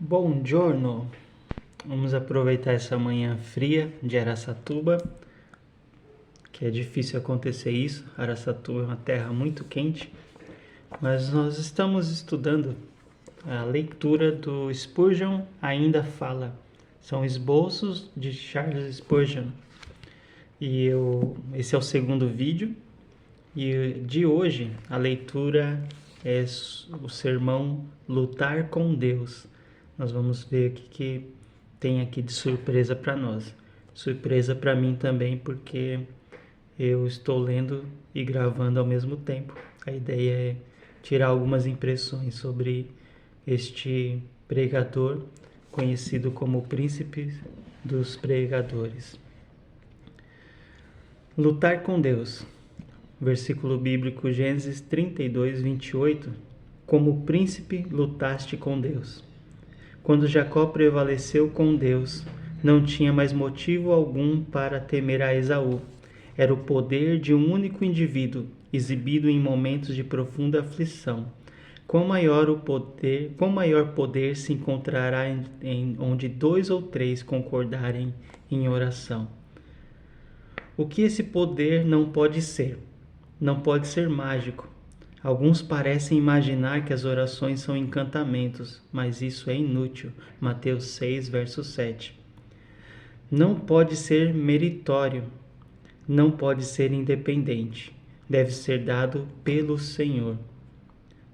Bom giorno! Vamos aproveitar essa manhã fria de Araçatuba, que é difícil acontecer isso. Araçatuba é uma terra muito quente, mas nós estamos estudando a leitura do Spurgeon Ainda Fala. São esboços de Charles Spurgeon. Esse é o segundo vídeo, e de hoje a leitura é o sermão Lutar com Deus. Nós vamos ver o que tem aqui de surpresa para nós. Surpresa para mim também, porque eu estou lendo e gravando ao mesmo tempo. A ideia é tirar algumas impressões sobre este pregador, conhecido como o príncipe dos pregadores. Lutar com Deus. Versículo bíblico Gênesis 32, 28. Como príncipe lutaste com Deus. Quando Jacó prevaleceu com Deus, não tinha mais motivo algum para temer a Esaú. Era o poder de um único indivíduo, exibido em momentos de profunda aflição. Quão maior poder se encontrará onde 2 ou 3 concordarem em oração. O que esse poder não pode ser? Não pode ser mágico. Alguns parecem imaginar que as orações são encantamentos, mas isso é inútil. Mateus 6, verso 7. Não pode ser meritório, não pode ser independente. Deve ser dado pelo Senhor.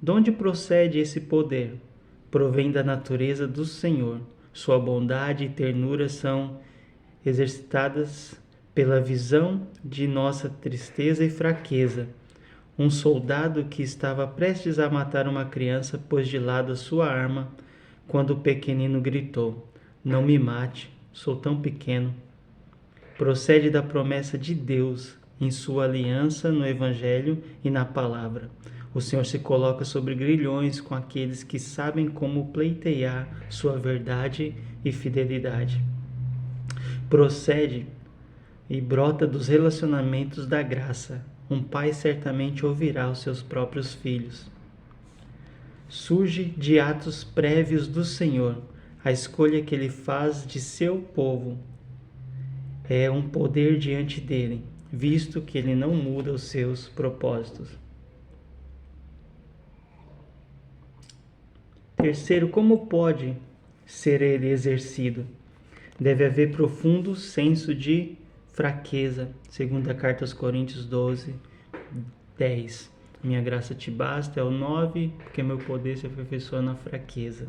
De onde procede esse poder? Provém da natureza do Senhor. Sua bondade e ternura são exercitadas pela visão de nossa tristeza e fraqueza. Um soldado que estava prestes a matar uma criança pôs de lado a sua arma quando o pequenino gritou: "Não me mate, sou tão pequeno." Procede da promessa de Deus em sua aliança no Evangelho e na Palavra. O Senhor se coloca sobre grilhões com aqueles que sabem como pleitear sua verdade e fidelidade. Procede e brota dos relacionamentos da graça. Um pai certamente ouvirá os seus próprios filhos. Surge de atos prévios do Senhor. A escolha que ele faz de seu povo é um poder diante dele, visto que ele não muda os seus propósitos. Terceiro, como pode ser ele exercido? Deve haver profundo senso de fraqueza. Segunda carta aos Coríntios 12, 10. Minha graça te basta, é o 9, porque meu poder se aperfeiçoa na fraqueza.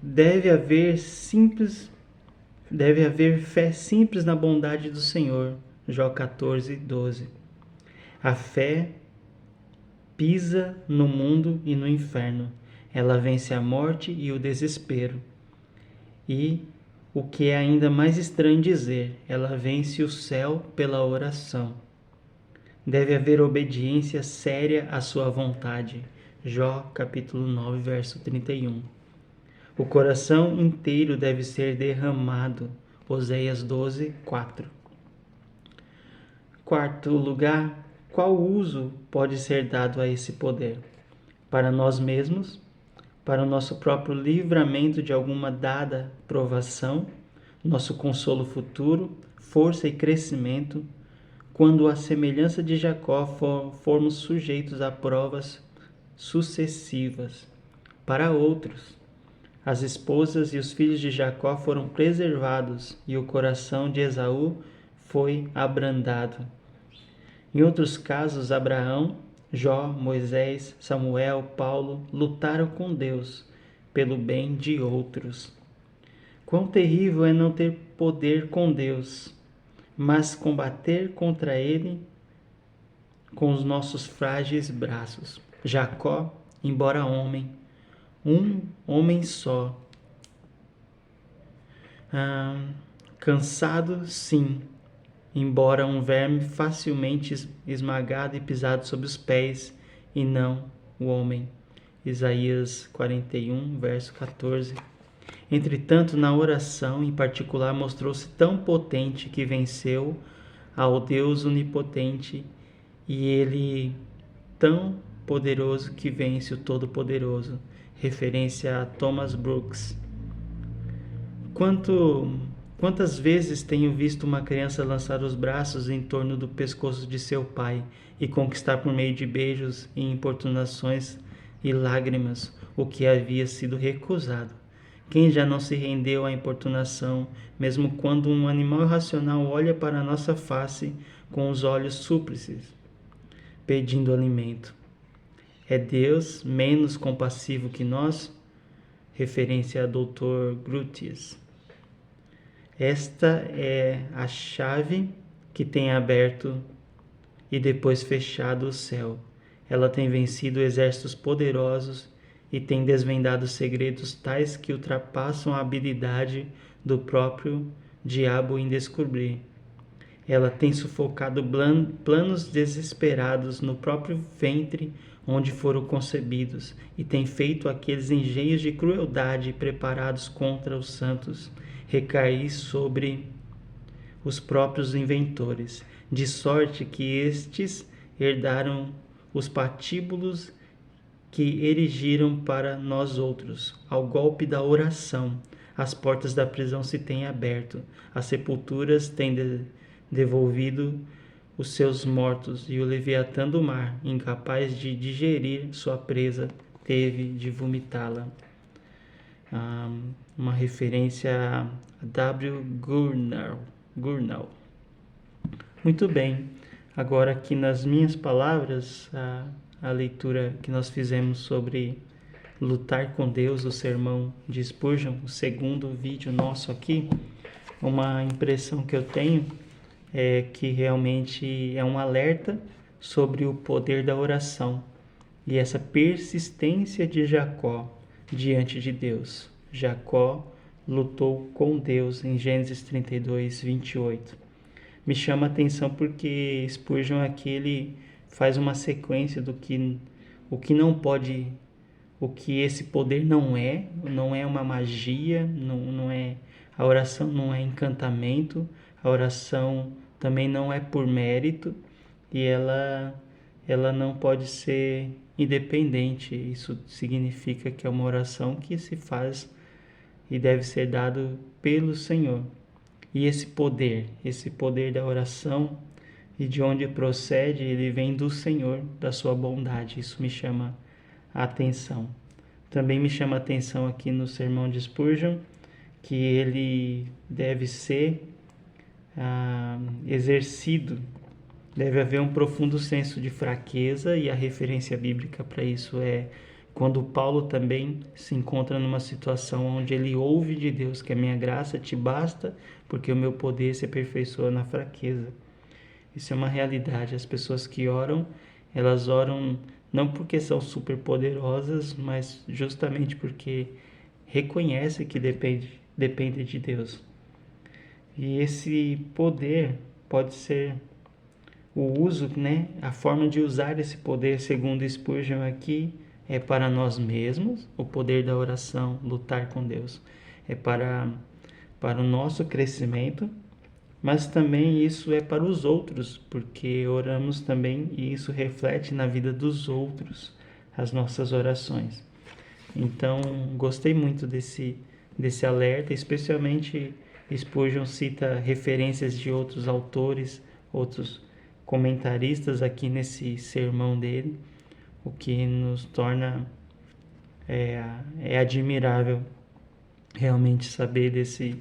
Deve haver fé simples na bondade do Senhor. Jó 14, 12. A fé pisa no mundo e no inferno. Ela vence a morte e o desespero. E o que é ainda mais estranho dizer, ela vence o céu pela oração. Deve haver obediência séria à sua vontade. Jó, capítulo 9, verso 31. O coração inteiro deve ser derramado. Oséias 12, 4. Quarto lugar, qual uso pode ser dado a esse poder? Para nós mesmos? Para o nosso próprio livramento de alguma dada provação, nosso consolo futuro, força e crescimento, quando à semelhança de Jacó formos sujeitos a provas sucessivas. Para outros, as esposas e os filhos de Jacó foram preservados e o coração de Esaú foi abrandado. Em outros casos, Abraão, Jó, Moisés, Samuel, Paulo lutaram com Deus pelo bem de outros. Quão terrível é não ter poder com Deus, mas combater contra ele com os nossos frágeis braços. Jacó, embora homem, um homem só. Cansado, sim, embora um verme facilmente esmagado e pisado sob os pés, e não o homem. Isaías 41, verso 14. Entretanto, na oração em particular, mostrou-se tão potente que venceu ao Deus onipotente, e ele tão poderoso que vence o Todo-Poderoso. referência a Thomas Brooks. Quantas vezes tenho visto uma criança lançar os braços em torno do pescoço de seu pai e conquistar por meio de beijos e importunações e lágrimas o que havia sido recusado? Quem já não se rendeu à importunação, mesmo quando um animal irracional olha para a nossa face com os olhos súplices, pedindo alimento? É Deus menos compassivo que nós? Referência a Dr. Grotius. Esta é a chave que tem aberto e depois fechado o céu. Ela tem vencido exércitos poderosos e tem desvendado segredos tais que ultrapassam a habilidade do próprio diabo em descobrir. Ela tem sufocado planos desesperados no próprio ventre onde foram concebidos e tem feito aqueles engenhos de crueldade preparados contra os santos recair sobre os próprios inventores, de sorte que estes herdaram os patíbulos que erigiram para nós outros. Ao golpe da oração, as portas da prisão se têm aberto, as sepulturas têm devolvido os seus mortos, e o Leviatã do mar, incapaz de digerir sua presa, teve de vomitá-la. Uma referência a W. Gurnall. Muito bem, agora aqui nas minhas palavras, a leitura que nós fizemos sobre lutar com Deus, o sermão de Spurgeon, o segundo vídeo nosso aqui, uma impressão que eu tenho é que realmente é um alerta sobre o poder da oração e essa persistência de Jacó diante de Deus. Jacó lutou com Deus em Gênesis 32, 28. Me chama a atenção porque Spurgeon aqui ele faz uma sequência do que o que não pode, o que esse poder não é uma magia, não é, a oração não é encantamento, a oração também não é por mérito e ela não pode ser independente. Isso significa que é uma oração que se faz e deve ser dado pelo Senhor. E esse poder da oração e de onde procede, ele vem do Senhor, da sua bondade. Isso me chama a atenção. Também me chama a atenção aqui no sermão de Spurgeon que ele deve ser exercido, deve haver um profundo senso de fraqueza, e a referência bíblica para isso é quando Paulo também se encontra numa situação onde ele ouve de Deus que a minha graça te basta, porque o meu poder se aperfeiçoa na fraqueza. Isso é uma realidade. As pessoas que oram, elas oram não porque são super poderosas, mas justamente porque reconhecem que depende de Deus. E esse poder pode ser o uso, a forma de usar esse poder, segundo Spurgeon aqui, é para nós mesmos. O poder da oração, lutar com Deus, é para o nosso crescimento, mas também isso é para os outros, porque oramos também e isso reflete na vida dos outros, as nossas orações. Então, gostei muito desse alerta, especialmente Spurgeon cita referências de outros autores, outros comentaristas aqui nesse sermão dele, o que nos torna admirável realmente saber desse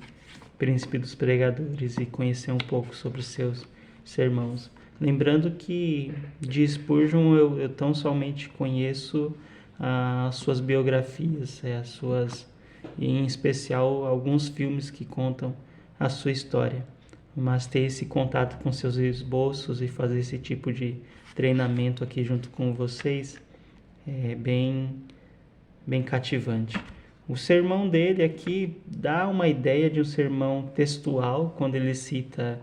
príncipe dos pregadores e conhecer um pouco sobre os seus sermãos. Lembrando que de Spurgeon eu tão somente conheço as suas biografias, e em especial alguns filmes que contam a sua história. Mas ter esse contato com seus esboços e fazer esse tipo de treinamento aqui junto com vocês é bem cativante. O sermão dele aqui dá uma ideia de um sermão textual, quando ele cita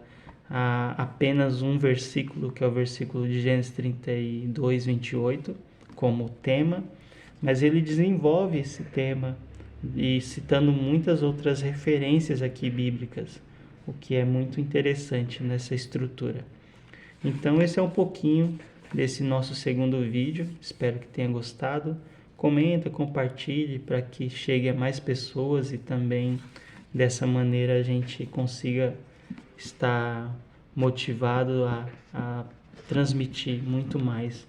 apenas um versículo, que é o versículo de Gênesis 32, 28, como tema, mas ele desenvolve esse tema e citando muitas outras referências aqui bíblicas, o que é muito interessante nessa estrutura. Então esse é um pouquinho desse nosso segundo vídeo, espero que tenha gostado. comenta, compartilhe para que chegue a mais pessoas e também dessa maneira a gente consiga estar motivado a transmitir muito mais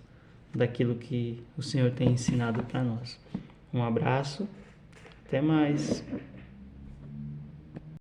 daquilo que o Senhor tem ensinado para nós. Um abraço, até mais.